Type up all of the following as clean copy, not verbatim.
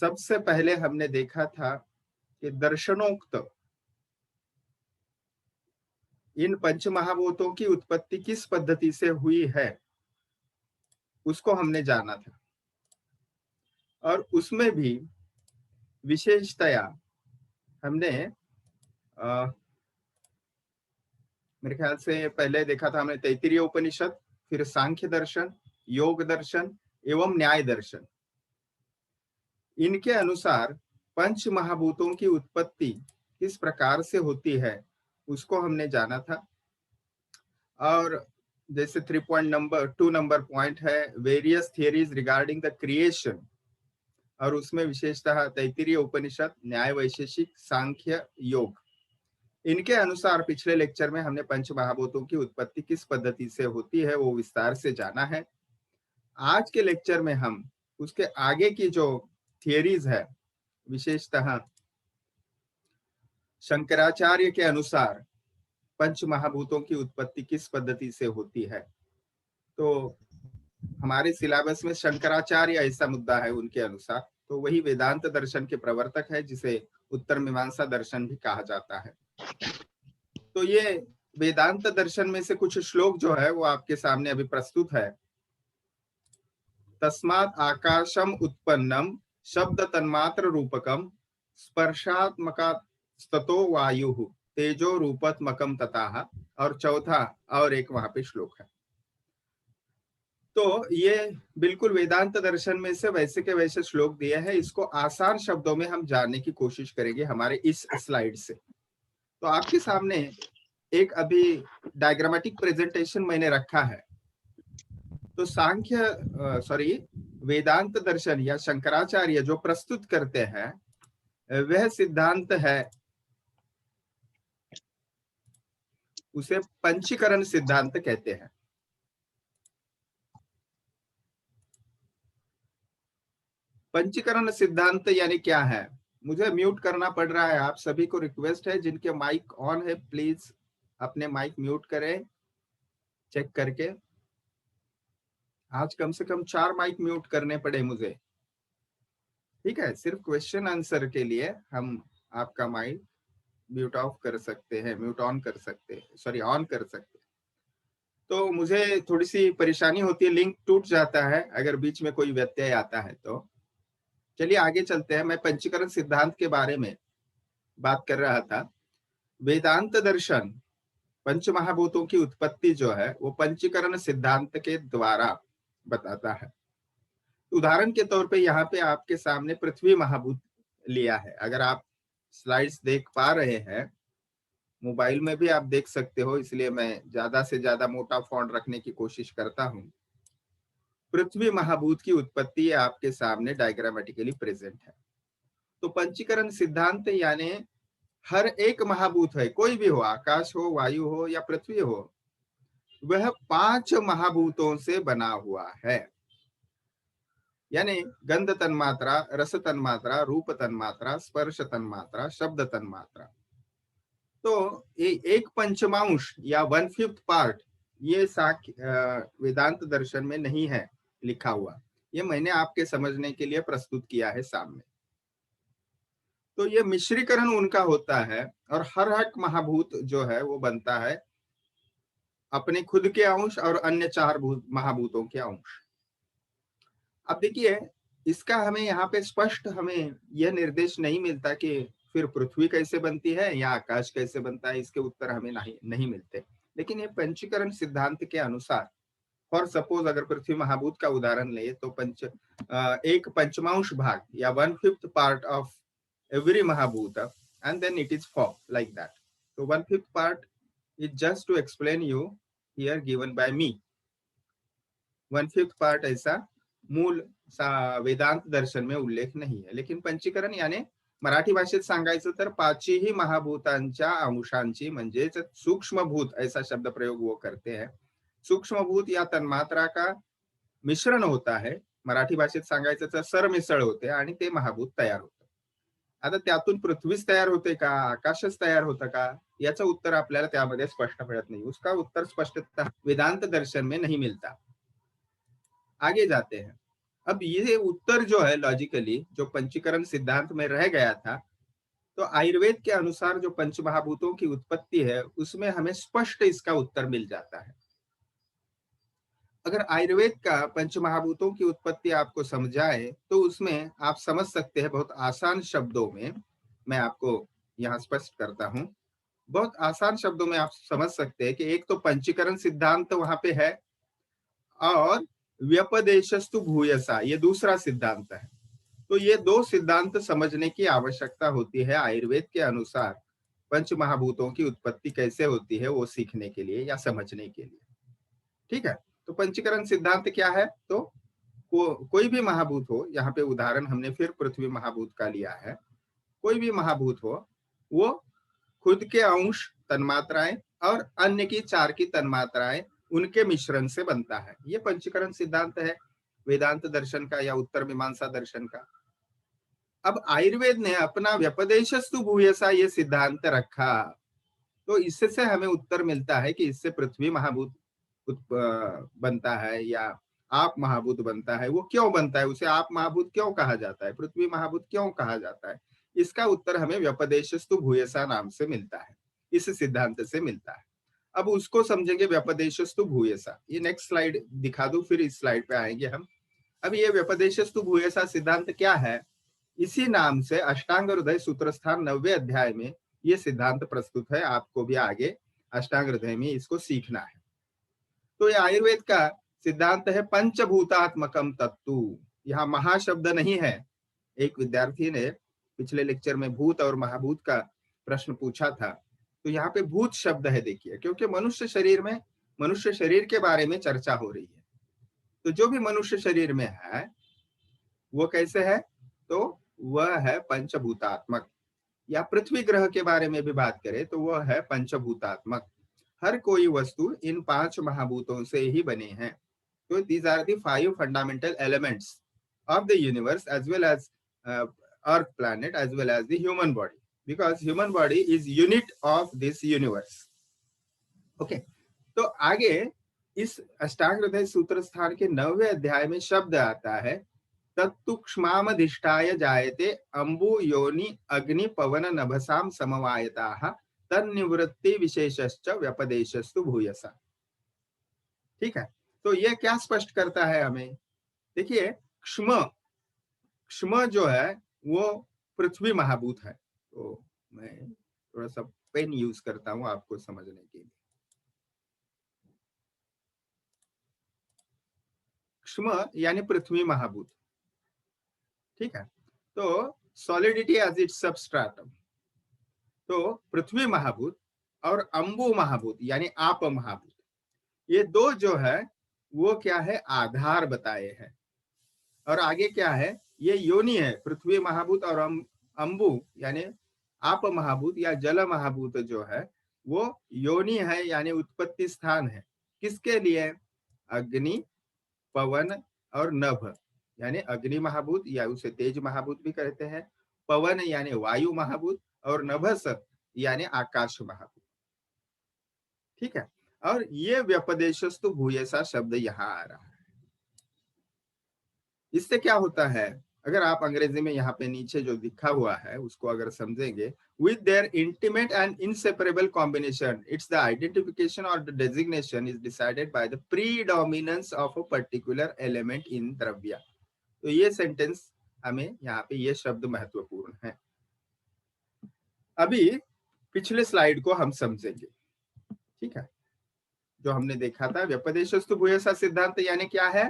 सबसे पहले हमने देखा था कि दर्शनोक्त इन पंचमहाभूतों की उत्पत्ति किस पद्धति से हुई है, उसको हमने जाना था। और उसमें भी विशेषतया हमने मेरे ख्याल से पहले देखा था हमने तैत्तिरीय उपनिषद, फिर सांख्य दर्शन, योग दर्शन एवं न्याय दर्शन। इनके अनुसार पंच महाभूतों की उत्पत्ति किस प्रकार से होती है उसको हमने जाना था। और जैसे 3.2 नंबर पॉइंट है various theories regarding the creation, और उसमें विशेषतः तैत्तिरीय उपनिषद, न्याय वैशेषिक, सांख्य, योग, इनके अनुसार पिछले लेक्चर में हमने पंच महाभूतों की उत्पत्ति किस पद्धति से होती है वो विस्तार से जाना है। आज के लेक्चर में हम उसके आगे की जो थियरीज है, विशेषतः शंकराचार्य के अनुसार पंच महाभूतों की उत्पत्ति किस पद्धति से होती है। तो हमारे सिलेबस में शंकराचार्य ऐसा मुद्दा है उनके अनुसार, तो वही वेदांत दर्शन के प्रवर्तक है जिसे उत्तर मीमांसा दर्शन भी कहा जाता है। तो ये वेदांत दर्शन में से कुछ श्लोक जो है वो आपके सामने अभी प्रस्तुत है। तस्मात् आकाशम उत्पन्नम शब्द तन्मात्र रूपकम स्पर्शात्मकास्ततो वायुः तेजो रूपत्मकम तथा, और चौथा और एक वहां पे श्लोक है। तो ये बिल्कुल वेदांत दर्शन में से वैसे के वैसे श्लोक दिए हैं। इसको आसान शब्दों में हम जानने की कोशिश करेंगे हमारे इस स्लाइड से। तो आपके सामने एक अभी डायग्रामेटिक प्रेजेंटेशन मैंने रखा है। तो वेदांत दर्शन या शंकराचार्य जो प्रस्तुत करते हैं वह सिद्धांत है, उसे पंचीकरण सिद्धांत कहते हैं। पंचीकरण सिद्धांत यानी क्या है? मुझे म्यूट करना पड़ रहा है, आप सभी को रिक्वेस्ट है जिनके माइक ऑन है प्लीज अपने माइक म्यूट करें चेक करके। आज कम से कम 4 माइक म्यूट करने पड़े मुझे, ठीक है। सिर्फ क्वेश्चन आंसर के लिए हम आपका माइक म्यूट ऑफ कर सकते हैं, म्यूट ऑन कर सकते हैं, सॉरी ऑन कर सकते हैं। तो मुझे थोड़ी सी परेशानी होती है, लिंक टूट जाता है अगर बीच में कोई व्यत्यय आता है। तो चलिए आगे चलते हैं। मैं पंचीकरण सिद्धांत के बारे में बात कर रहा था। वेदांत दर्शन पंच महाभूतों की उत्पत्ति जो है वो पंचीकरण सिद्धांत के द्वारा बताता है। उदाहरण के तौर पे यहाँ पे आपके सामने पृथ्वी महाभूत लिया है। अगर आप स्लाइड्स देख पा रहे हैं, मोबाइल में भी आप देख सकते हो, इसलिए मैं ज्यादा से ज्यादा मोटा फॉन्ट रखने की कोशिश करता हूँ। पृथ्वी महाभूत की उत्पत्ति आपके सामने डायग्रामेटिकली प्रेजेंट है। तो पंचीकरण सिद्धांत यानी हर एक महाभूत है, कोई भी हो, आकाश हो, वायु हो या पृथ्वी हो, वह 5 महाभूतों से बना हुआ है। यानी गंध तन्मात्रा, रस तन्मात्रा, रूप तन्मात्रा, स्पर्श तन्मात्रा, शब्द तन्मात्रा। तो एक पंचमांश या 1/5 पार्ट ये वेदांत दर्शन में नहीं है लिखा हुआ, ये मैंने आपके समझने के लिए प्रस्तुत किया है सामने। तो ये मिश्रीकरण उनका होता है और हर एक महाभूत जो है वो बनता है अपने खुद के अंश और अन्य 4 महाभूतों के अंश। अब देखिए, इसका हमें यहाँ पे स्पष्ट हमें यह निर्देश नहीं मिलता कि फिर पृथ्वी कैसे बनती है या आकाश कैसे बनता है, इसके उत्तर हमें नहीं मिलते। लेकिन ये पंचीकरण सिद्धांत के अनुसार, फॉर सपोज अगर पृथ्वी महाभूत का उदाहरण ले तो एक पंचमांश भाग या 1/5 part of every mahabhuta, and then it is formed like that. So 1/5 part is just to explain you here given by me. 1/5 part ऐसा मूल वेदांत दर्शन में उल्लेख नहीं है। लेकिन पंचीकरण यानी मराठी भाषेत सांगायचं तर 5ही महाभूतांच्या अंशांची म्हणजेच सूक्ष्मभूत ऐसा शब्द प्रयोग वो करते हैं। सूक्ष्मभूत या तन्मात्रा का मिश्रण होता है, मराठी भाषेत सांगायचं तर सरमिसळ होते आणि ते महाभूत तयार होते। आता त्यातून पृथ्वीच तयार होते का, आकाशच तयार होतं का, याचं उत्तर आपल्याला त्यामध्ये स्पष्ट मिळत नहीं। उसका उत्तर स्पष्टता वेदांत दर्शन में नहीं मिलता। आगे जाते हैं। अब ये उत्तर जो है लॉजिकली जो पंचीकरण सिद्धांत में रह गया था, तो आयुर्वेद के अनुसार जो पंचमहाभूतों की उत्पत्ति है उसमें हमें स्पष्ट इसका उत्तर मिल जाता है। अगर आयुर्वेद का पंचमहाभूतों की उत्पत्ति आपको समझाए तो उसमें आप समझ सकते हैं बहुत आसान शब्दों में। मैं आपको यहाँ स्पष्ट करता हूँ। बहुत आसान शब्दों में आप समझ सकते हैं कि एक तो पंचीकरण सिद्धांत वहां पे है और व्यपदेशस्तु भूयसा ये दूसरा सिद्धांत है। तो ये दो सिद्धांत समझने की आवश्यकता होती है आयुर्वेद के अनुसार पंच महाभूतों की उत्पत्ति कैसे होती है वो सीखने के लिए या समझने के लिए। ठीक है, तो पंचीकरण सिद्धांत क्या है? तो कोई भी महाभूत हो, यहाँ पे उदाहरण हमने फिर पृथ्वी महाभूत का लिया है, कोई भी महाभूत हो वो खुद के अंश तन्मात्राएं और अन्य की चार की तन्मात्राएं उनके मिश्रण से बनता है। ये पंचीकरण सिद्धांत है वेदांत दर्शन का या उत्तर मीमांसा दर्शन का। अब आयुर्वेद ने अपना व्यपदेशस्तु भूयसा ये सिद्धांत रखा, तो इससे हमें उत्तर मिलता है कि इससे पृथ्वी महाभूत बनता है या आप महाभूत बनता है। वो क्यों बनता है, उसे आप महाभूत क्यों कहा जाता है, पृथ्वी महाभूत क्यों कहा जाता है, इसका उत्तर हमें व्यपदेशस्तु भूयसा नाम से मिलता है, इस सिद्धांत से मिलता है। अब उसको समझेंगे व्यपदेशस्तु भूयसा। ये नेक्स्ट स्लाइड दिखा दो, फिर इस स्लाइड पे आएंगे हम। अब ये व्यपदेशस्तु भूयसा सिद्धांत क्या है? इसी नाम से अष्टांग हृदय सूत्रस्थान 90वें अध्याय में ये सिद्धांत प्रस्तुत है। आपको भी आगे अष्टांग हृदय में इसको सीखना है। तो ये आयुर्वेद का सिद्धांत है पंचभूतात्मकम तत्तु। यहाँ महाशब्द नहीं है। एक विद्यार्थी ने पिछले लेक्चर में भूत और महाभूत का प्रश्न पूछा था, तो यहाँ पे भूत शब्द है। देखिए, क्योंकि मनुष्य शरीर में मनुष्य शरीर के बारे में चर्चा हो रही है, तो जो भी मनुष्य शरीर में है वो कैसे है? तो वह है पंचभूतात्मक। या पृथ्वी ग्रह के बारे में भी बात करें तो वह है पंचभूतात्मक। हर कोई वस्तु इन पांच महाभूतों से ही बने हैं। तो these are the 5 fundamental elements of the universe as well as earth planet as well as the human body, because human body is unit of this universe. Okay, तो आगे इस अष्टांग हृदय सूत्र स्थान के 9वें अध्याय में शब्द आता है तत्तुक्ष्मामधिष्ठाय जायते अंबु योनि अग्नि पवन नभसाम समवायताः तन्निवृत्ति विशेषश्च व्यपदेशस्तु भूयसा। ठीक है, तो ये क्या स्पष्ट करता है हमें? देखिए, क्ष्म क्ष्म जो है वो पृथ्वी महाभूत है। तो मैं थोड़ा सा पेन यूज करता हूं आपको समझने के लिए। क्ष्म यानी पृथ्वी महाभूत। ठीक है, तो सॉलिडिटी एज इट्स सबस्ट्रेटम। तो पृथ्वी महाभूत और अंबु महाभूत यानी आप महाभूत, ये दो जो है वो क्या है? आधार बताए हैं। और आगे क्या है? ये योनि है। पृथ्वी महाभूत और अंबु यानी आप महाभूत या जल महाभूत जो है वो योनि है यानी उत्पत्ति स्थान है। किसके लिए? अग्नि, पवन और नभ यानी अग्नि महाभूत या उसे तेज महाभूत भी कहते हैं, पवन यानी वायु महाभूत और नभस यानी आकाश महाभूत। ठीक है, और ये व्यपदेशस्तु भूयसा शब्द यहाँ आ रहा है। इससे क्या होता है? अगर आप अंग्रेजी में यहाँ पे नीचे जो लिखा हुआ है उसको अगर समझेंगे, with their intimate and inseparable combination, it's the identification or the designation is decided by the predominance of a particular element in द्रव्य। तो ये सेंटेंस हमें यहाँ पे ये शब्द महत्वपूर्ण है। अभी पिछले स्लाइड को हम समझेंगे। ठीक है, जो हमने देखा था व्यपदेशस्तु भूयसा सिद्धांत यानी क्या है?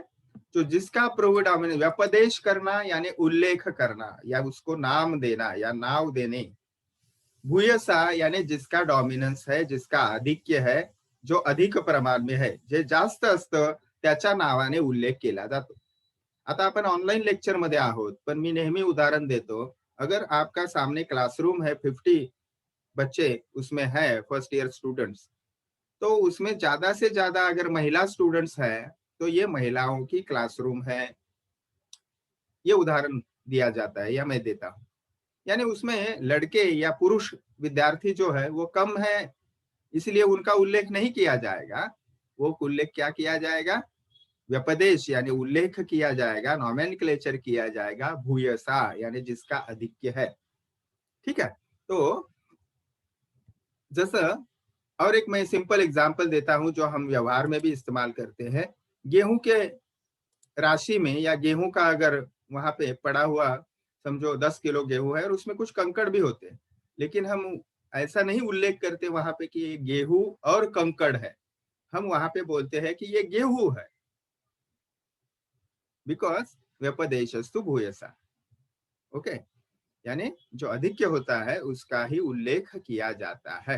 जो जिसका प्रोविडोमिनेंस, व्यपदेश करना यानी उल्लेख करना या उसको नाम देना या नाव देने, भूयसा यानी जिसका डोमिनेंस है, जिसका आधिक्य है, जो अधिक प्रमाण में है, जे जास्त असतं त्याच्या नावाने उल्लेख केला जातो। आता आपण ऑनलाइन लेक्चर मध्ये आहोत, पण मी नेहमी उदाहरण देतो, अगर आपका सामने क्लासरूम है, 50 बच्चे उसमें है फर्स्ट ईयर स्टूडेंट्स, तो उसमें ज्यादा से ज्यादा अगर महिला स्टूडेंट्स है तो ये महिलाओं की क्लासरूम है, ये उदाहरण दिया जाता है या मैं देता हूं। यानी उसमें लड़के या पुरुष विद्यार्थी जो है वो कम है, इसलिए उनका उल्लेख नहीं किया जाएगा। वो उल्लेख क्या किया जाएगा? व्यपदेश यानी उल्लेख किया जाएगा, नॉमेनक्लेचर किया जाएगा भूयसा यानी जिसका अधिक्य है। ठीक है, तो जैसा और एक मैं सिंपल एग्जांपल देता हूं जो हम व्यवहार में भी इस्तेमाल करते हैं। गेहूं के राशि में या गेहूं का अगर वहां पे पड़ा हुआ समझो 10 किलो गेहूं है और उसमें कुछ कंकड़ भी होते हैं, लेकिन हम ऐसा नहीं उल्लेख करते वहां पे कि ये गेहूं और कंकड़ है। हम वहां पे बोलते हैं कि ये गेहूं है, बिकॉज व्यपदेशस्तु भूयसा। ओके, यानी जो अधिक्य होता है उसका ही उल्लेख किया जाता है।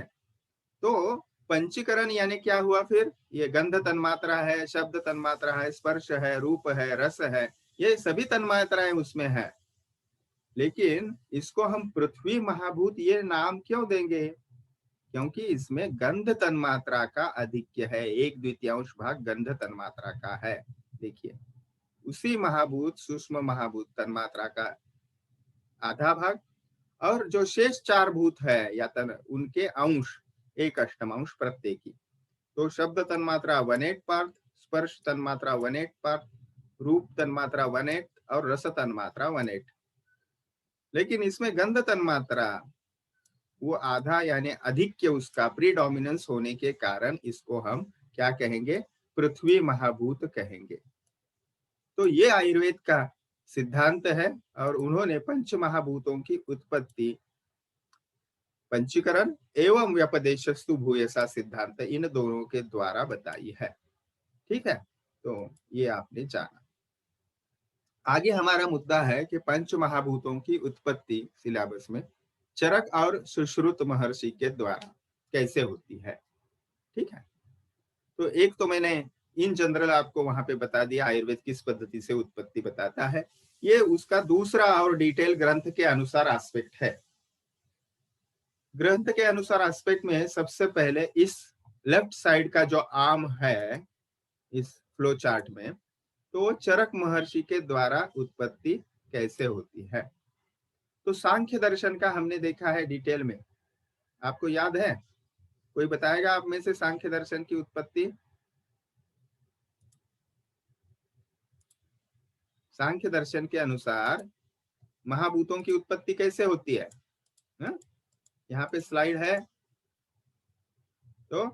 तो पंचीकरण यानी क्या हुआ फिर? ये गंध तन्मात्रा है, शब्द तन्मात्रा है, स्पर्श है, रूप है, रस है, ये सभी तन्मात्राएं उसमें है। लेकिन इसको हम पृथ्वी महाभूत ये नाम क्यों देंगे? क्योंकि इसमें गंध तन्मात्रा का अधिक्य है, 1/2 भाग गंध तन्मात्रा का है। देखिए, उसी महाभूत सूक्ष्म महाभूत तन्मात्रा का आधा भाग, और जो शेष 4 भूत है या तन उनके अंश 1/8 प्रत्येकी। तो शब्द तन्मात्रा 1/8 पार्ट, स्पर्श तन्मात्रा 1/8 पार्ट, रूप तन्मात्रा 1/8 और रस तन्मात्रा 1/8। लेकिन इसमें गंध तन्मात्रा वो आधा यानी अधिक्य उसका प्रीडोमिनेंस होने के कारण इसको हम क्या कहेंगे? पृथ्वी महाभूत कहेंगे। तो ये आयुर्वेद का सिद्धांत है और उन्होंने पंच महाभूतों की उत्पत्ति पंचीकरण एवं व्यपदेशस्तु भूयसा सिद्धांत इन दोनों के द्वारा बताई है। ठीक है, तो ये आपने जाना। आगे हमारा मुद्दा है कि पंच महाभूतों की उत्पत्ति सिलेबस में चरक और सुश्रुत महर्षि के द्वारा कैसे होती है। ठीक है, तो एक तो मैंने इन जनरल आपको वहां पे बता दिया आयुर्वेद किस पद्धति से उत्पत्ति बताता है। ये उसका दूसरा और डिटेल ग्रंथ के अनुसार एस्पेक्ट है। ग्रंथ के अनुसार एस्पेक्ट में सबसे पहले इस लेफ्ट साइड का जो आर्म है इस फ्लो चार्ट में, तो चरक महर्षि के द्वारा उत्पत्ति कैसे होती है। तो सांख्य दर्शन का हमने देखा है डिटेल में, आपको याद है? कोई बताएगा आप में से सांख्य दर्शन की उत्पत्ति? सांख्य दर्शन के अनुसार महाभूतों की उत्पत्ति कैसे होती है? यहाँ पे स्लाइड है। तो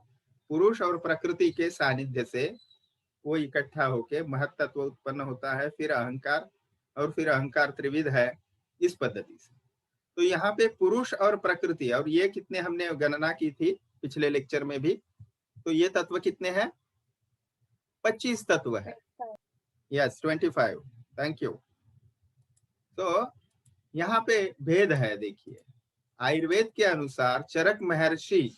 पुरुष और प्रकृति के सानिध्य से वो इकट्ठा होके महत्त्व उत्पन्न होता है, फिर अहंकार, और फिर अहंकार त्रिविध है इस पद्धति से। तो यहाँ पे पुरुष और प्रकृति, और ये कितने हमने गणना की थी पिछले लेक्चर में भी, तो ये तत्व कितने हैं? 25 तत्व है। Yes 25, thank you. तो यहाँ पे भेद है। देखिए, आयुर्वेद के अनुसार चरक महर्षि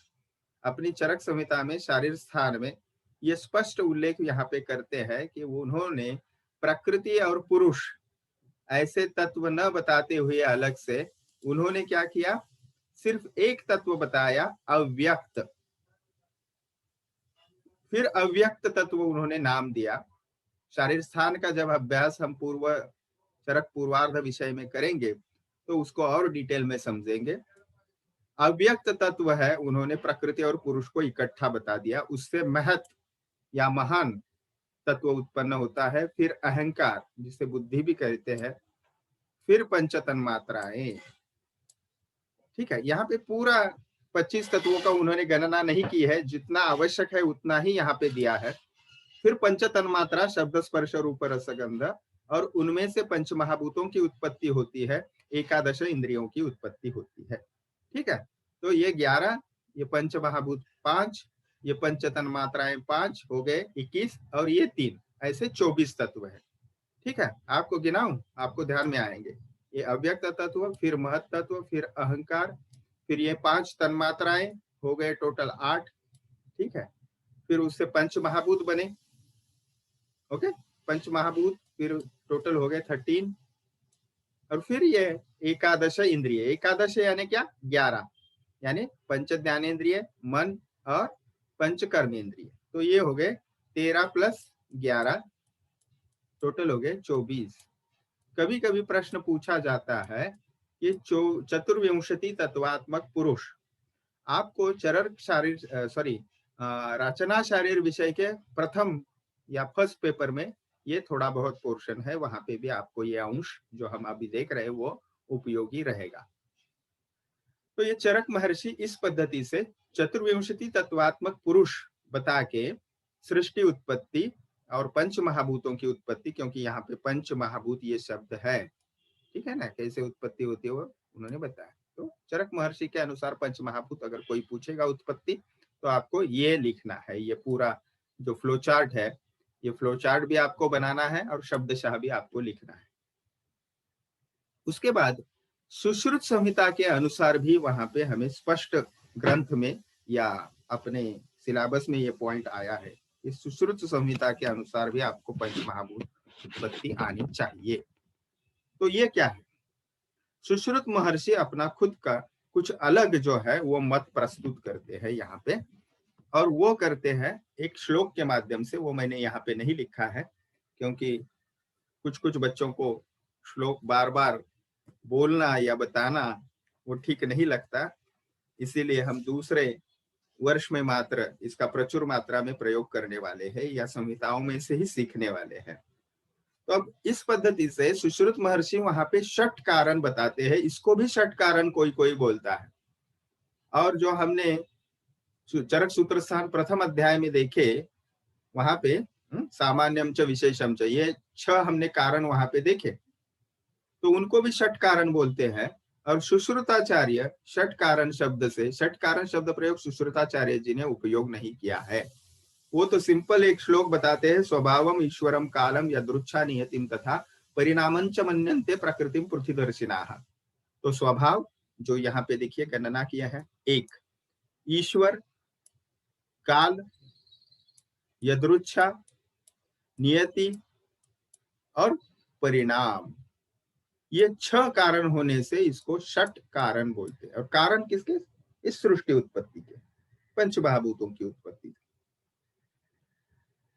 अपनी चरक संहिता में शारीर स्थान में ये स्पष्ट उल्लेख यहाँ पे करते हैं कि उन्होंने प्रकृति और पुरुष ऐसे तत्व न बताते हुए अलग से उन्होंने क्या किया? सिर्फ एक तत्व बताया, अव्यक्त। फिर अव्यक्त तत्व उन्होंने नाम दिया। शारीर स्थान का जब अभ्यास हम चरक पूर्वार्ध विषय में करेंगे तो उसको और डिटेल में समझेंगे। अव्यक्त तत्व है, उन्होंने प्रकृति और पुरुष को इकट्ठा बता दिया, उससे महत या महान तत्व उत्पन्न होता है। फिर अहंकार जिसे बुद्धि भी कहते हैं, फिर पंचतन मात्राएं। ठीक है, यहाँ पे पूरा 25 तत्वों का उन्होंने गणना नहीं की है, जितना आवश्यक है उतना ही यहाँ पे दिया है। फिर पंचतन मात्रा शब्द स्पर्श रूप रसगंध, और उनमें से पंच महाभूतों की उत्पत्ति होती है, एकादश इंद्रियों की उत्पत्ति होती है। ठीक है, तो ये 11, ये पंच महाभूत 5, ये पंचतन मात्राएं 5 हो गए 21, और ये 3, ऐसे 24 तत्व है। ठीक है, आपको गिनाऊं, आपको ध्यान में आएंगे। ये अव्यक्त तत्व, फिर महत तत्व, फिर अहंकार, फिर ये 5 तन्मात्राएं हो गए टोटल 8। ठीक है, फिर उससे पंच महाभूत बने। ओके, पंच महाभूत फिर टोटल हो गए 13, और फिर ये एकादश इंद्रिय। एकादश यानी क्या? 11, यानी पंच ज्ञानेन्द्रिय, मन और पंच कर्मेंद्रिय। तो ये हो गए 13 + 11, टोटल हो गए 24। कभी कभी प्रश्न पूछा जाता है कि चतुर्विंशति तत्वात्मक पुरुष आपको चरक शारीर रचना शारीर विषय के प्रथम या फर्स्ट पेपर में ये थोड़ा बहुत पोर्शन है, वहां पे भी आपको ये अंश जो हम अभी देख रहे हैं वो उपयोगी रहेगा। तो ये चरक महर्षि इस पद्धति से चतुर्विंशति तत्वात्मक पुरुष बता के सृष्टि उत्पत्ति और पंच महाभूतों की उत्पत्ति, क्योंकि यहाँ पे पंच महाभूत ये शब्द है, ठीक है ना, कैसे उत्पत्ति होती है वो उन्होंने बताया। तो चरक महर्षि के अनुसार पंच महाभूत, अगर कोई पूछेगा उत्पत्ति तो आपको ये लिखना है, ये पूरा जो फ्लो चार्ट है, ये फ्लो चार्ट भी आपको बनाना है और शब्दशः भी आपको लिखना है। उसके बाद सुश्रुत संहिता के अनुसार भी वहां पे हमें स्पष्ट ग्रंथ में या अपने सिलेबस में ये पॉइंट आया है कि सुश्रुत संहिता के अनुसार भी आपको पंच महाभूत उत्पत्ति आनी चाहिए। तो ये क्या है, सुश्रुत महर्षि अपना खुद का कुछ अलग जो है वो मत प्रस्तुत करते हैं यहाँ पे, और वो करते हैं एक श्लोक के माध्यम से। वो मैंने यहाँ पे नहीं लिखा है क्योंकि कुछ कुछ बच्चों को श्लोक बार बार बोलना या बताना वो ठीक नहीं लगता, इसीलिए हम दूसरे वर्ष में मात्र इसका प्रचुर मात्रा में प्रयोग करने वाले हैं या संहिताओं में से ही सीखने वाले हैं। तो अब इस पद्धति से सुश्रुत महर्षि वहां पे षट कारण बताते हैं, इसको भी षट कारण कोई कोई बोलता है। और जो हमने चरक सूत्र स्थान प्रथम अध्याय में देखे वहां पे सामान्यम च विशेषम च, ये 6 हमने कारण वहां पे देखे, तो उनको भी षट कारण बोलते हैं। और सुश्रुताचार्य षट कारण शब्द से, षट कारण शब्द प्रयोग सुश्रुताचार्य जी ने उपयोग नहीं किया है। वो तो सिंपल एक श्लोक बताते हैं, स्वभावम ईश्वरम कालम यदृच्छा नियतिम तथा परिणामंच मन्यन्ते प्रकृतिम पृथ्वीदर्शिनाः। तो स्वभाव जो यहाँ पे देखिए गणना किया है, एक ईश्वर, काल, यदृच्छा, नियति और परिणाम, ये 6 कारण होने से इसको षट कारण बोलते हैं। और कारण किसके, इस सृष्टि उत्पत्ति के, पंचमहाभूतों की उत्पत्ति।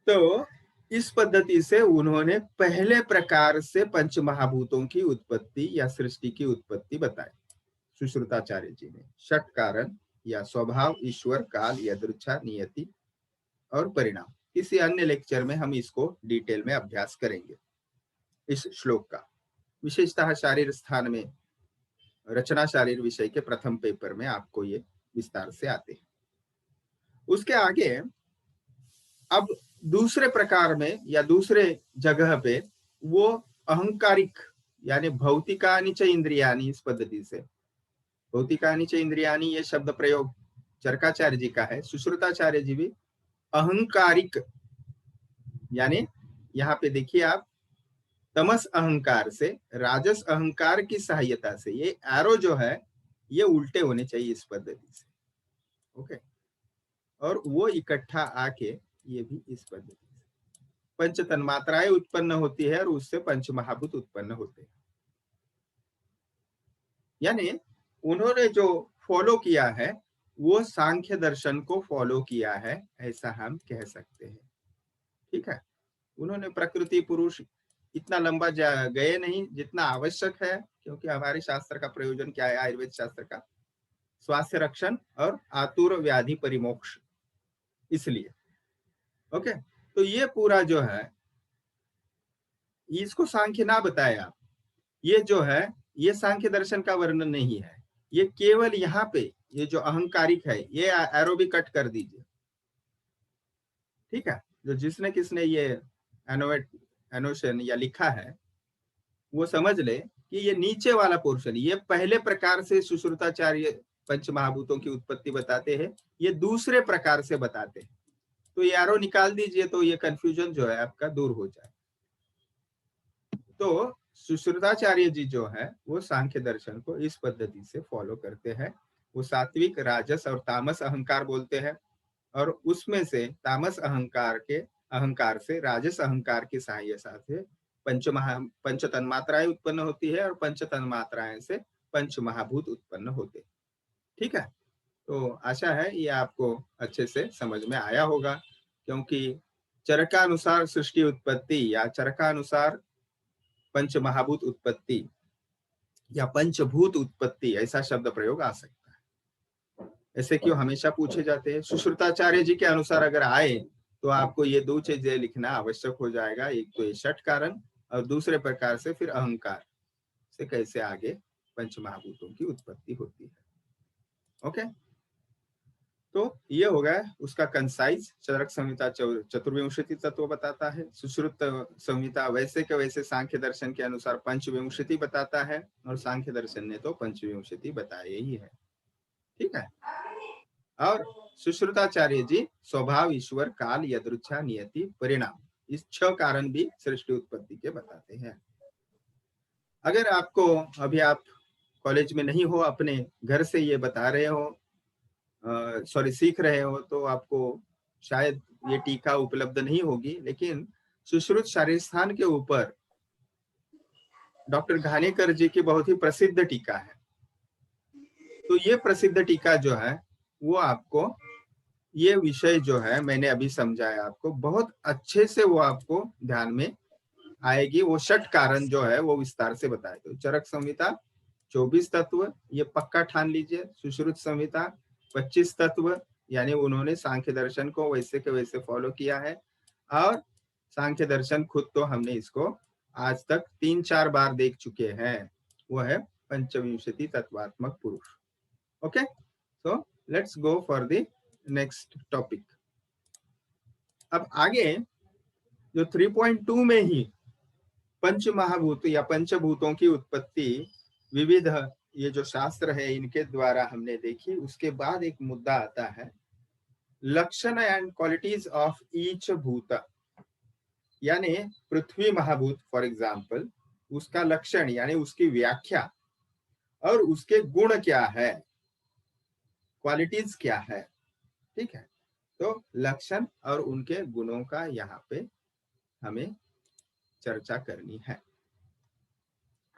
तो इस पद्धति से उन्होंने पहले प्रकार से पंचमहाभूतों की उत्पत्ति या सृष्टि की उत्पत्ति बताई सुश्रुताचार्य जी ने। षट कारण या स्वभाव, ईश्वर, काल, यदृच्छा, नियति और परिणाम। किसी अन्य लेक्चर में हम इसको डिटेल में अभ्यास करेंगे इस श्लोक का, विशेषतः शारीर स्थान में रचना शारीर विषय के प्रथम पेपर में आपको ये विस्तार से आते हैं। उसके आगे अब दूसरे प्रकार में या दूसरे जगह पे वो अहंकारिक यानी भौतिकानि च इंद्रियानि, इस पद्धति से भौतिकानि च इंद्रियानि ये शब्द प्रयोग चरकाचार्य जी का है। सुश्रुताचार्य जी भी अहंकारिक, यानी यहाँ पे देखिए आप, तमस अहंकार से राजस अहंकार की सहायता से, ये एरो जो है ये उल्टे होने चाहिए इस पद्धति से, ओके, और वो इकट्ठा आके ये भी इस पद्धति से पंच तन्मात्राएं उत्पन्न होती है और उससे पंच महाभूत उत्पन्न होते हैं। यानी उन्होंने जो फॉलो किया है वो सांख्य दर्शन को फॉलो किया है, ऐसा हम कह सकते हैं, ठीक है। उन्होंने प्रकृति पुरुष इतना लंबा गए नहीं जितना आवश्यक है, क्योंकि हमारे शास्त्र का प्रयोजन क्या है, आयुर्वेद शास्त्र का स्वास्थ्य रक्षण और आतुर व्याधि परिमोक्ष, इसलिए ओके। तो ये पूरा जो है इसको सांख्य ना बताया, ये जो है ये सांख्य दर्शन का वर्णन नहीं है, ये केवल यहाँ पे ये जो अहंकारिक है ये एरो भी कट कर दीजिए, ठीक है। जो जिसने किसने ये एनोशन या लिखा है वो समझ ले कि ये नीचे वाला पोर्शन, ये पहले प्रकार से सुश्रुताचार्य पंच महाभूतों की उत्पत्ति बताते हैं, ये दूसरे प्रकार से बताते हैं। तो ये एरो निकाल दीजिए तो ये कंफ्यूजन जो है आपका दूर हो जाए। तो सुश्रुताचार्य जी जो है वो सांख्य दर्शन को इस पद्धति से फॉलो करते हैं। वो सात्विक, राजस और तामस अहंकार बोलते हैं, और उसमें से तामस अहंकार से राजस अहंकार की सहायता से पंच तन्मात्राएं उत्पन्न होती है और पंच तन्मात्राएं से पंच महाभूत उत्पन्न होते हैं, ठीक है। तो आशा है ये आपको अच्छे से समझ में आया होगा, क्योंकि चरकानुसार सृष्टि उत्पत्ति या चरकानुसार पंच महाभूत उत्पत्ति या पंचभूत उत्पत्ति ऐसा शब्द प्रयोग आ सकता है। ऐसे क्यों हमेशा पूछे जाते हैं। सुश्रुताचार्य जी के अनुसार अगर आए तो आपको ये दो चीजें लिखना आवश्यक हो जाएगा, एक तो ये षट कारण और दूसरे प्रकार से फिर अहंकार से कैसे आगे पंच महाभूतों की उत्पत्ति होती है। ओके, तो ये हो गया उसका कंसाइज। चरक संहिता चतुर्विंशति तत्व बताता है, सुश्रुत संहिता वैसे के वैसे सांख्य दर्शन के अनुसार पंचविंशति बताता है, और सांख्य दर्शन ने तो पंचविंशति बताया ही है। ठीक है, और सुश्रुताचार्य जी स्वभाव, ईश्वर, काल, यदृच्छा, नियति, परिणाम, इस 6 कारण भी सृष्टि उत्पत्ति के बताते हैं। अगर आपको अभी आप कॉलेज में नहीं हो, अपने घर से ये बता रहे हो, सॉरी सीख रहे हो, तो आपको शायद ये टीका उपलब्ध नहीं होगी, लेकिन सुश्रुत शारीरस्थान के ऊपर डॉक्टर घानेकर जी की बहुत ही प्रसिद्ध टीका है। तो ये प्रसिद्ध टीका जो है वो आपको ये विषय जो है मैंने अभी समझाया आपको बहुत अच्छे से वो आपको ध्यान में आएगी। वो षट कारण जो है वो विस्तार से बताए। तो चरक संहिता 24 तत्व, ये पक्का ठान लीजिए। सुश्रुत संहिता 25 तत्व, यानी उन्होंने सांख्य दर्शन को वैसे के वैसे फॉलो किया है। और सांख्य दर्शन खुद तो हमने इसको आज तक 3-4 बार देख चुके हैं, वो है पंचविंशति तत्वात्मक पुरुष। Okay, so let's go for the next topic. अब आगे जो 3.2 में ही पंच महाभूत या पंचभूतों की उत्पत्ति विविध ये जो शास्त्र है इनके द्वारा हमने देखी, उसके बाद एक मुद्दा आता है लक्षण एंड क्वालिटीज ऑफ ईच भूत, यानी पृथ्वी महाभूत फॉर एग्जाम्पल, उसका लक्षण यानी उसकी व्याख्या और उसके गुण क्या है, क्वालिटीज क्या है। ठीक है, तो लक्षण और उनके गुणों का यहाँ पे हमें चर्चा करनी है।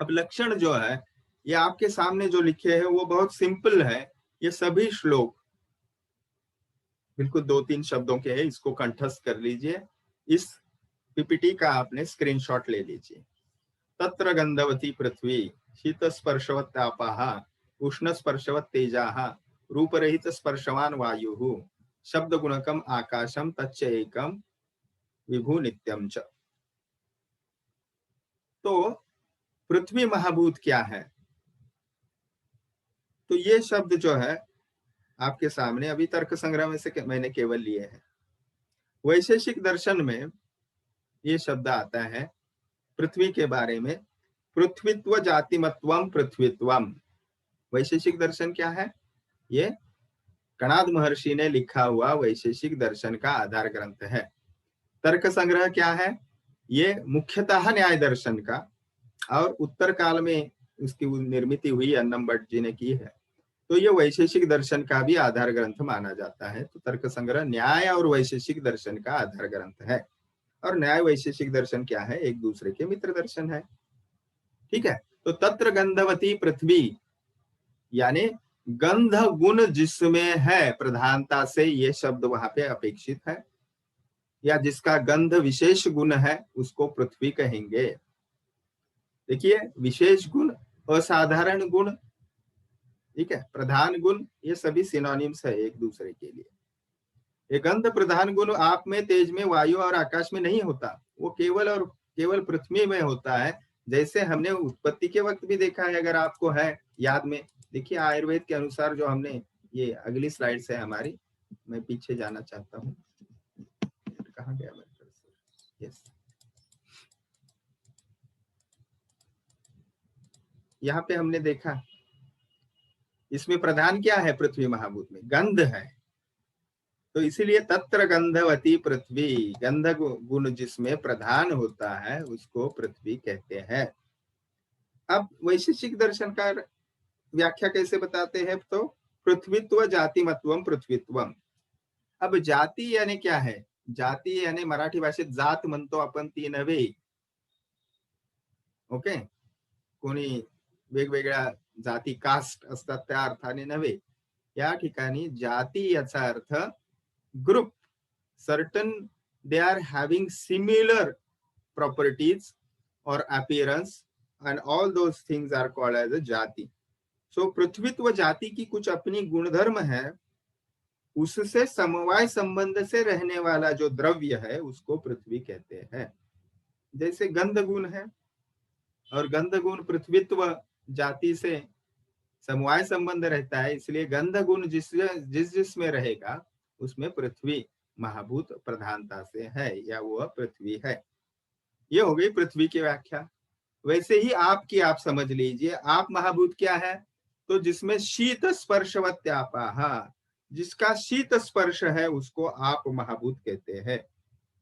अब लक्षण जो है ये आपके सामने जो लिखे हैं वो बहुत सिंपल है। ये सभी श्लोक बिल्कुल 2-3 शब्दों के हैं, इसको कंठस्थ कर लीजिए। इस पीपीटी का आपने स्क्रीनशॉट ले लीजिए। तत्र गंधवती पृथ्वी, शीत स्पर्शवत् तापः, उष्ण स्पर्शवत् तेजाः, रूप रहित स्पर्शवान वायुः, शब्द गुणकम आकाशम तच्च एकम विभु नित्यम च। तो पृथ्वी महाभूत क्या है? तो ये शब्द जो है आपके सामने अभी तर्क संग्रह में से मैंने केवल लिए हैं। वैशेषिक दर्शन में ये शब्द आता है पृथ्वी के बारे में, पृथ्वीत्व जातिमत्वम पृथ्वीत्वम। वैशेषिक दर्शन क्या है? ये कणाद महर्षि ने लिखा हुआ वैशेषिक दर्शन का आधार ग्रंथ है। तर्क संग्रह क्या है? ये मुख्यतः न्याय दर्शन का, और उत्तर काल में उसकी निर्मित हुई अन्नम भट्ट जी ने की है। तो ये वैशेषिक दर्शन का भी आधार ग्रंथ माना जाता है। तो तर्क संग्रह न्याय और वैशेषिक दर्शन का आधार ग्रंथ है। और न्याय वैशेषिक दर्शन क्या है? एक दूसरे के मित्र दर्शन है। ठीक है, तो तत्र गंधवती पृथ्वी, यानी गंध गुण जिसमें है प्रधानता से, ये शब्द वहां पे अपेक्षित है, या जिसका गंध विशेष गुण है उसको पृथ्वी कहेंगे। देखिए, विशेष गुण, असाधारण गुण, ठीक है, प्रधान गुण, ये सभी सिनोनिम्स है एक दूसरे के लिए। ये गंध प्रधान गुण आप में, तेज में, वायु और आकाश में नहीं होता, वो केवल और केवल पृथ्वी में होता है। जैसे हमने उत्पत्ति के वक्त भी देखा है, अगर आपको है याद में, देखिए आयुर्वेद के अनुसार जो हमने, ये अगली स्लाइड से हमारी, मैं पीछे जाना चाहता हूँ, कहाँ गया मेरा? यस, यहाँ पे हमने देखा इसमें प्रधान क्या है? पृथ्वी महाभूत में गंध है। तो इसीलिए तत्र गंधवती पृथ्वी, गंध गुण जिसमें प्रधान होता है उसको पृथ्वी कहते हैं। अब वैशेषिक दर्शन का व्याख्या कैसे बताते हैं? तो पृथ्वीत्व जातिमत्वम पृथ्वीत्वम। अब जाति यानी क्या है? जाती यानी मराठी भाषेत जात म्हणतो आपण, ती नव्हे। ओके, कोणी वेगवेगळ्या जाती कास्ट असतात त्या अर्थाने नव्हे। या ठिकाणी जाती याचा अर्थ group, certain they are having similar properties or appearance, and all those things are called as a jati. So पृथ्वीत्व जाति की कुछ अपनी गुणधर्म है उससे समवाय संबंध से रहने वाला जो द्रव्य है उसको पृथ्वी कहते हैं। जैसे गंध गुण है, और गंध गुण पृथ्वीत्व जाति से समवाय संबंध रहता है, इसलिए गंध गुण जिसमें रहेगा उसमें पृथ्वी महाभूत प्रधानता से है, या वह पृथ्वी है। ये हो गई पृथ्वी की व्याख्या। वैसे ही आपकी आप समझ लीजिए, आप महाभूत क्या है? तो जिसमें शीत स्पर्शवत्यापा, जिसका शीत स्पर्श है उसको आप महाभूत कहते हैं।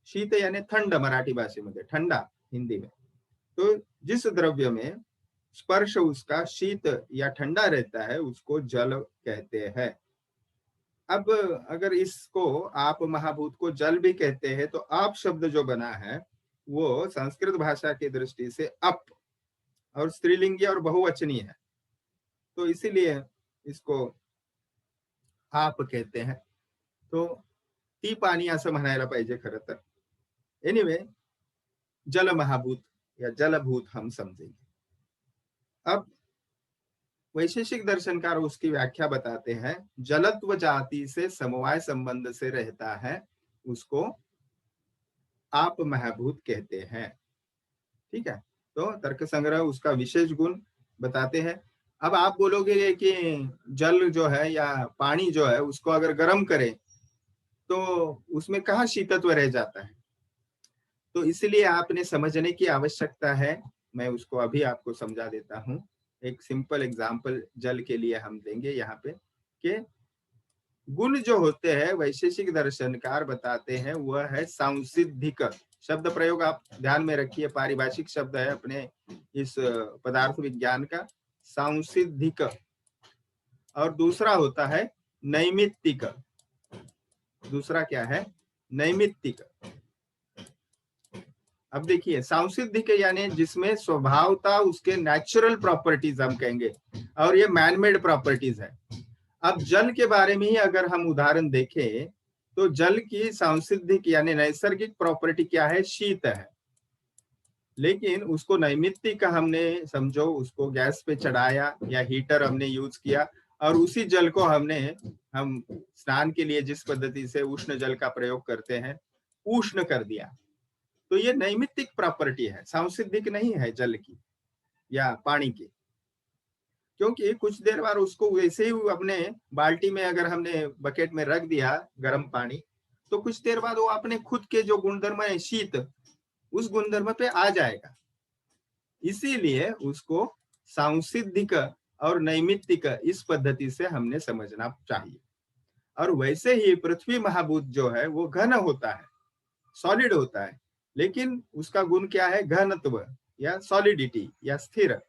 शीत यानी थंड, मराठी भाषेमध्ये ठंडा, हिंदी में। तो जिस द्रव्य में स्पर्श उसका शीत या ठंडा रहता है उसको जल कहते हैं। अब अगर इसको आप महाभूत को जल भी कहते हैं तो आप शब्द जो बना है वो संस्कृत भाषा की दृष्टि से अप और स्त्रीलिंगी और बहुवचनी है, तो इसीलिए इसको आप कहते हैं। तो ती पाणी असं म्हणायला पाहिजे खरं तर। एनिवे, जल महाभूत या जलभूत हम समझेंगे। अब वैशेषिक दर्शनकार उसकी व्याख्या बताते हैं, जलत्व जाति से समवाय संबंध से रहता है उसको आप महाभूत कहते हैं। ठीक है, तो तर्क संग्रह उसका विशेष गुण बताते हैं। अब आप बोलोगे कि जल जो है या पानी जो है उसको अगर गर्म करें तो उसमें कहाँ शीतत्व रह जाता है, तो इसलिए आपने समझने की आवश्यकता है। मैं उसको अभी आपको समझा देता हूँ। एक सिंपल एग्जाम्पल जल के लिए हम देंगे यहाँ पे कि गुण जो होते हैं वैशेषिक दर्शनकार बताते हैं वह है सांसिद्धिक। शब्द प्रयोग आप ध्यान में रखिए, पारिभाषिक शब्द है अपने इस पदार्थ विज्ञान का, सांसिद्धिक। और दूसरा होता है नैमित्तिक। दूसरा क्या है? नैमित्तिक। अब देखिए, सांसिद्धिक यानी जिसमें स्वभावता उसके नेचुरल प्रॉपर्टीज हम कहेंगे, और ये मैनमेड प्रॉपर्टीज है। अब जल के बारे में ही अगर हम उदाहरण देखें तो जल की सांसिद्धिक यानी नैसर्गिक प्रॉपर्टी क्या है? शीत है। लेकिन उसको नैमित्तिक हमने समझो उसको गैस पे चढ़ाया या हीटर हमने यूज किया, और उसी जल को हम स्नान के लिए जिस पद्धति से उष्ण जल का प्रयोग करते हैं उष्ण कर दिया, तो ये नैमित्तिक प्रॉपर्टी है, सांसिद्धिक नहीं है जल की या पानी की। क्योंकि कुछ देर बाद उसको वैसे ही अपने बाल्टी में अगर हमने बकेट में रख दिया गर्म पानी, तो कुछ देर बाद वो अपने खुद के जो गुणधर्म है शीत, उस गुणधर्म पे आ जाएगा। इसीलिए उसको सांसिद्धिक और नैमित्तिक इस पद्धति से हमने समझना चाहिए। और वैसे ही पृथ्वी महाभूत जो है वो घन होता है, सॉलिड होता है, लेकिन उसका गुण क्या है? घनत्व या सॉलिडिटी या स्थिर।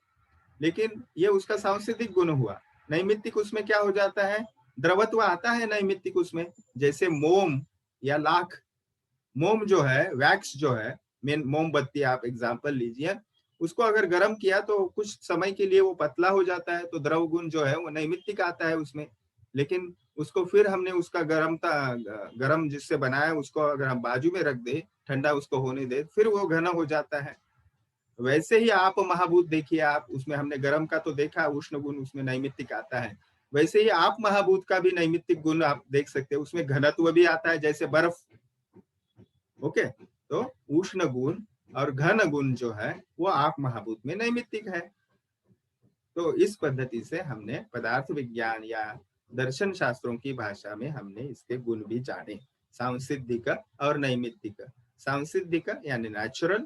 लेकिन ये उसका सांसिधिक गुण हुआ। नैमित्तिक उसमें क्या हो जाता है? द्रवत्व आता है नैमित्तिक उसमें। जैसे मोम या लाख, मोम जो है, वैक्स जो है, मोमबत्ती आप एग्जांपल लीजिए, उसको अगर गर्म किया तो कुछ समय के लिए वो पतला हो जाता है, तो द्रव गुण जो है वो नैमित्तिक आता है उसमें। लेकिन उसको फिर हमने उसका गर्म जिससे बनाया उसको अगर हम बाजू में रख दे, ठंडा उसको होने दे, फिर वो घना हो जाता है। वैसे ही आप महाभूत देखिए, आप उसमें हमने गर्म का तो देखा, उष्ण गुण उसमें नैमित्तिक आता है। वैसे ही आप महाभूत का भी नैमित्तिक गुण आप देख सकते हैं, उसमें घनत्व भी आता है जैसे बर्फ। ओके, तो उष्ण गुण और घन गुण जो है वो आप महाभूत में नैमित्तिक है। तो इस पद्धति से हमने पदार्थ विज्ञान या दर्शन शास्त्रों की भाषा में हमने इसके गुण भी जाने, सांसिद्धिक और नैमित्तिक। सांसिद्धिक यानी नेचुरल,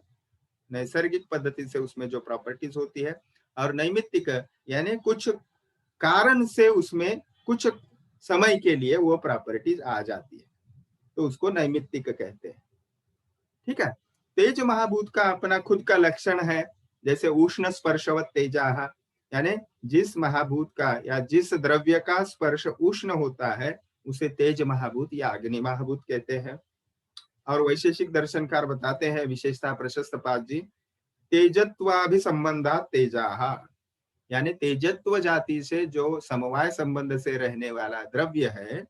नैसर्गिक पद्धति से उसमें जो प्रॉपर्टीज होती है, और नैमित्तिक यानी कुछ कारण से उसमें कुछ समय के लिए वो प्रॉपर्टीज आ जाती है, तो उसको नैमित्तिक कहते हैं। ठीक है, तेज महाभूत का अपना खुद का लक्षण है, जैसे उष्ण स्पर्शवत तेजाह, यानी जिस महाभूत का या जिस द्रव्य का स्पर्श उष्ण होता है उसे तेज महाभूत या अग्नि महाभूत कहते हैं। और वैशेषिक दर्शनकार बताते हैं, विशेषता प्रशस्त पाद जी, तेजत्वाभिसंबंधा तेजाह, यानी तेजत्व जाति से जो समवाय संबंध से रहने वाला द्रव्य है,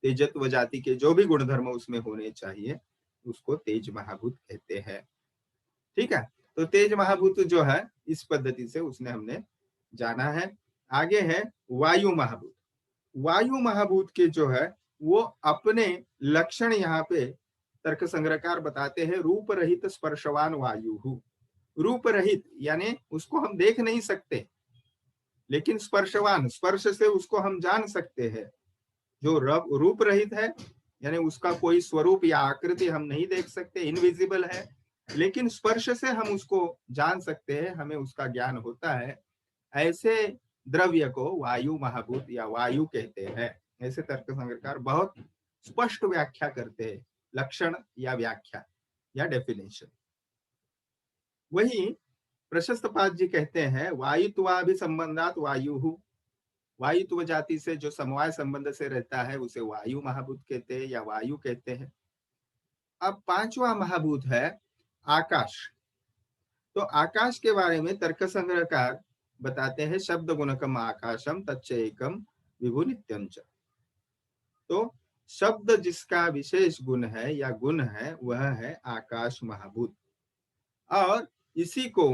तेजत्व जाति के जो भी गुणधर्म उसमें होने चाहिए उसको तेज महाभूत कहते हैं। ठीक है, तो तेज महाभूत जो है इस पद्धति से उसने हमने जाना है। आगे है वायु महाभूत। वायु महाभूत के जो है वो अपने लक्षण यहाँ पे तर्क संग्रहकार बताते हैं, रूप रहित स्पर्शवान वायु। रूप रहित यानी उसको हम देख नहीं सकते, लेकिन स्पर्शवान, स्पर्श से उसको हम जान सकते हैं। जो रूप रहित है यानी उसका कोई स्वरूप या आकृति हम नहीं देख सकते, इनविजिबल है, लेकिन स्पर्श से हम उसको जान सकते हैं, हमें उसका ज्ञान होता है। ऐसे द्रव्य को वायु महाभूत या वायु कहते हैं। ऐसे तर्क संग्रहकार बहुत स्पष्ट व्याख्या करते हैं, लक्षण या व्याख्या या डेफिनेशन। वही प्रशस्तपाद जी कहते हैं, वायुत्वाभिसंबंधात वायु, वायुत्व जाति से जो समवाय संबंध से रहता है उसे वायु महाभूत कहते हैं या वायु कहते हैं। अब पांचवा महाभूत है आकाश। तो आकाश के बारे में तर्क संग्रहकार बताते हैं, शब्द गुणकम आकाशम तच्च एकम विभु नित्यम च। तो शब्द जिसका विशेष गुण है या गुण है वह है आकाश महाभूत। और इसी को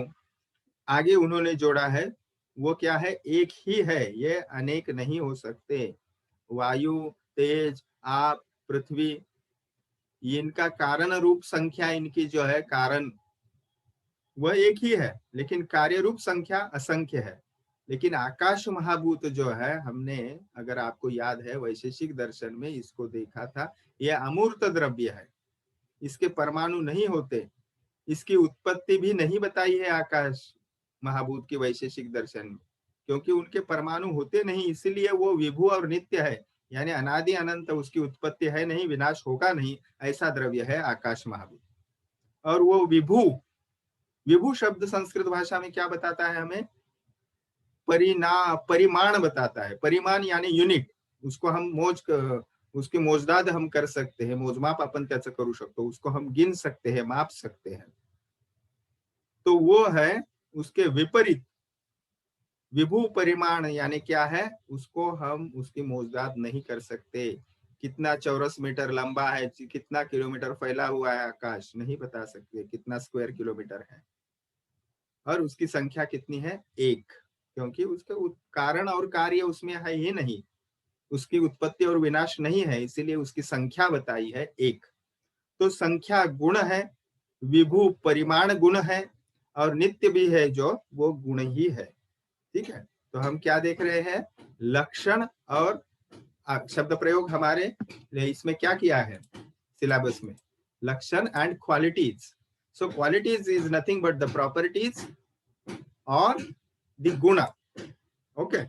आगे उन्होंने जोड़ा है, वो क्या है, एक ही है, ये अनेक नहीं हो सकते। वायु, तेज, आप, पृथ्वी, इनका कारण रूप संख्या, इनकी जो है कारण वह एक ही है, लेकिन कार्य रूप संख्या असंख्य है। लेकिन आकाश महाभूत जो है, हमने अगर आपको याद है वैशेषिक दर्शन में इसको देखा था, यह अमूर्त द्रव्य है, इसके परमाणु नहीं होते, इसकी उत्पत्ति भी नहीं बताई है आकाश महाभूत की वैशेषिक दर्शन में, क्योंकि उनके परमाणु होते नहीं, इसलिए वो विभु और नित्य है, यानी अनादि अनंत, उसकी उत्पत्ति है नहीं, विनाश होगा नहीं, ऐसा द्रव्य है आकाश महाभूत। और वो विभु, विभु शब्द संस्कृत भाषा में क्या बताता है हमें, परिमाण बताता है। परिमाण यानी यूनिट, उसको हम उसकी मोजदाद हम कर सकते हैं, मोजमाप अपन त्याचं करू शकतो, उसको हम गिन सकते हैं, माप सकते हैं। तो वो है उसके विपरीत विभु परिमाण, यानी क्या है, उसको हम उसकी मोजदाद नहीं कर सकते। कितना चौरस मीटर लंबा है, कितना किलोमीटर फैला हुआ है आकाश, नहीं बता सकते, कितना स्क्वायर किलोमीटर है, और उसकी संख्या कितनी है, एक, क्योंकि उसका कारण और कार्य उसमें है ही नहीं, उसकी उत्पत्ति और विनाश नहीं है, इसीलिए उसकी संख्या बताई है एक। तो संख्या गुण है, विभु परिमाण गुण है, और नित्य भी है जो वो गुण ही है। ठीक है, तो हम क्या देख रहे हैं, लक्षण और शब्द प्रयोग हमारे इसमें क्या किया है सिलेबस में, लक्षण and qualities. So qualities is nothing but the properties और द गुण। ओके,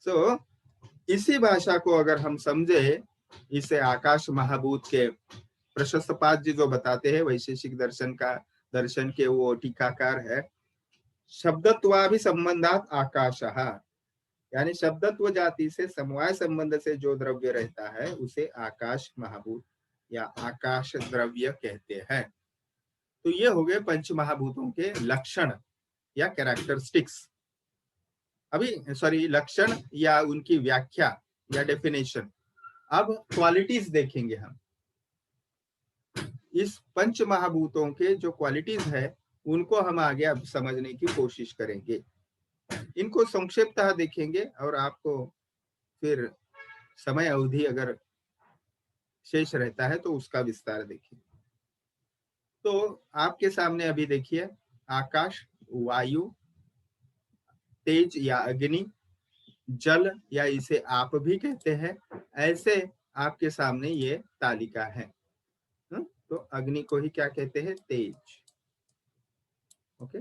सो इसी भाषा को अगर हम समझे, इसे आकाश महाभूत के प्रशस्तपाद जी जो बताते हैं, वैशेषिक दर्शन के वो टीकाकार है, शब्दत्वाभि संबंधात आकाशः, यानी शब्दत्व जाति से समवाय संबंध से जो द्रव्य रहता है उसे आकाश महाभूत या आकाश द्रव्य कहते हैं। तो ये हो गए पंच महाभूतों के लक्षण या कैरेक्टरिस्टिक्स। अभी सॉरी, लक्षण या उनकी व्याख्या या डेफिनेशन। अब क्वालिटीज देखेंगे हम। इस पंच महाभूतों के जो क्वालिटीज है उनको हम आगे अब समझने की कोशिश करेंगे। इनको संक्षिप्तः देखेंगे और आपको फिर समय अवधि अगर शेष रहता है तो उसका विस्तार देखिए। तो आपके सामने अभी देखिए, आकाश, वायु, तेज या अग्नि, जल या इसे आप भी कहते हैं, ऐसे आपके सामने ये तालिका है। तो अग्नि को ही क्या कहते हैं, तेज। ओके,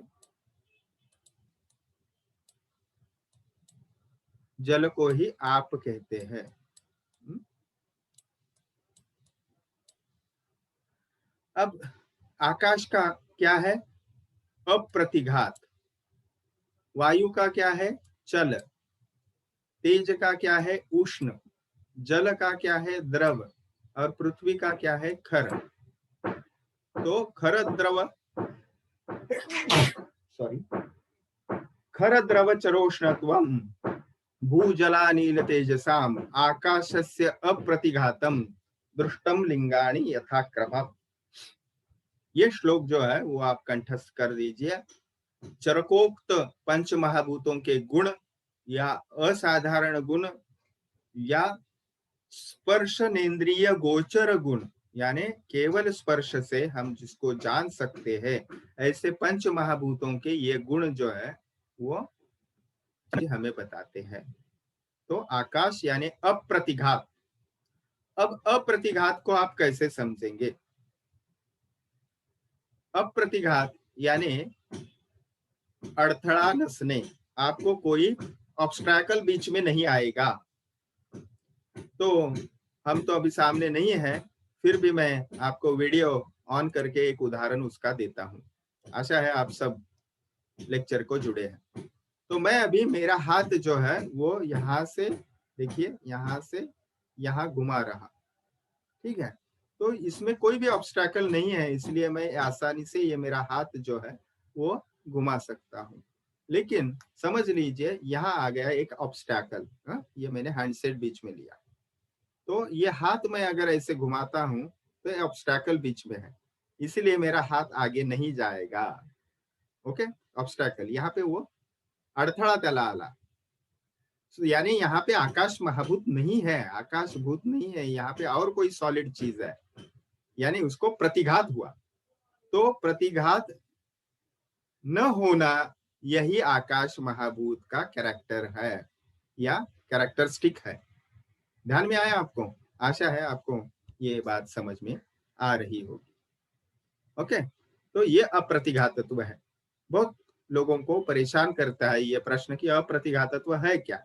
जल को ही आप कहते हैं। अब आकाश का क्या है, अप्रतिघात। वायु का क्या है, चल। तेज का क्या है, उष्ण। जल का क्या है, द्रव। और पृथ्वी का क्या है, खर। तो खर द्रव सॉरी खर द्रव चरोष्णत्वम भूजलानील तेजसाम आकाशस्य अप्रतिघातम दृष्टम लिंगाणि यथाक्रमम्। ये श्लोक जो है वो आप कंठस्थ कर दीजिए। चरकोक्त पंच महाभूतों के गुण या असाधारण गुण या स्पर्शनेन्द्रिय गोचर गुण, यानी केवल स्पर्श से हम जिसको जान सकते हैं, ऐसे पंच महाभूतों के ये गुण जो है वो हमें बताते हैं। तो आकाश यानी अप्रतिघात। अब अप्रतिघात को आप कैसे समझेंगे? अप्रतिघात यानी अड़थड़ा नसने, आपको कोई ऑब्स्ट्रैकल बीच में नहीं आएगा। तो हम तो अभी सामने नहीं है, फिर भी मैं आपको वीडियो ऑन करके एक उदाहरण उसका देता हूँ। आशा है आप सब लेक्चर को जुड़े हैं। तो मैं अभी मेरा हाथ जो है वो यहाँ से, देखिए यहाँ से यहाँ घुमा रहा, ठीक है। तो इसमें कोई भी ऑब्स्ट्रैकल नहीं है, इसलिए मैं आसानी से ये मेरा हाथ जो है वो घुमा सकता हूँ। लेकिन समझ लीजिए यहाँ आ गया एक ऑब्स्ट्रैकल, ये मैंने हैंडसेट बीच में लिया, तो ये हाथ मैं अगर ऐसे घुमाता हूँ तो ये ऑब्स्ट्रैकल बीच में है, इसीलिए मेरा हाथ आगे नहीं जाएगा। ओके, ऑब्स्ट्रैकल यहाँ पे वो अडथळा त्याला आला, यानी यहाँ पे आकाश महाभूत नहीं है, आकाश भूत नहीं है, यहाँ पे और कोई सॉलिड चीज है, यानी उसको प्रतिघात हुआ। तो प्रतिघात न होना यही आकाश महाभूत का कैरेक्टर है या कैरेक्टरिस्टिक है। ध्यान में आया आपको? आशा है आपको ये बात समझ में आ रही होगी। ओके, तो ये अप्रतिघातत्व है। बहुत लोगों को परेशान करता है ये प्रश्न कि अप्रतिघातत्व है क्या?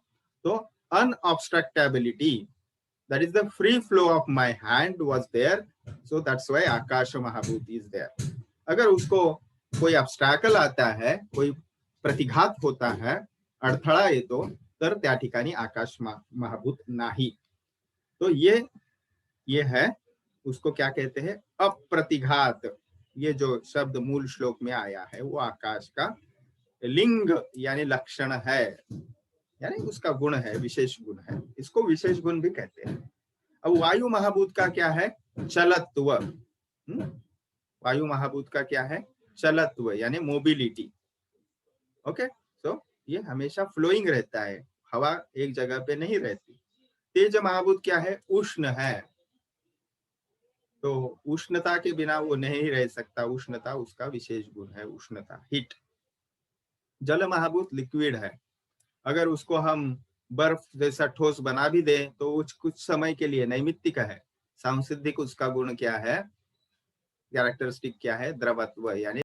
तो अनऑब्स्ट्रक्टेबिलिटी, that is the free flow of my hand was there, so that's why आकाश महाभूत is there। अगर उसको कोई ऑब्स्ट्रैकल आता है, कोई प्रतिघात होता है, अडथळा येतो, तर त्या ठिकाणी आकाश महाभूत नाही। तो ये है, उसको क्या कहते हैं? अप्रतिघात। ये जो शब्द मूल श्लोक में आया है वो आकाश का लिंग यानी लक्षण है, यानी उसका गुण है, विशेष गुण है, इसको विशेष गुण भी कहते हैं। अब वायु महाभूत का क्या है? चलत्व। वायु महाभूत का क्या है? चलत्व यानी मोबिलिटी। ओके, सो ये हमेशा फ्लोइंग रहता है, हवा एक जगह पे नहीं रहती। तेज महाभूत क्या है? उष्ण है, तो उष्णता के बिना वो नहीं रह सकता, उष्णता उसका विशेष गुण है, उष्णता, हीट। जल महाभूत लिक्विड है, अगर उसको हम बर्फ जैसा ठोस बना भी दें तो कुछ समय के लिए नैमित्तिक है। सांसिद्धिक उसका गुण क्या है, कैरेक्टरिस्टिक क्या है? द्रवत्व यानी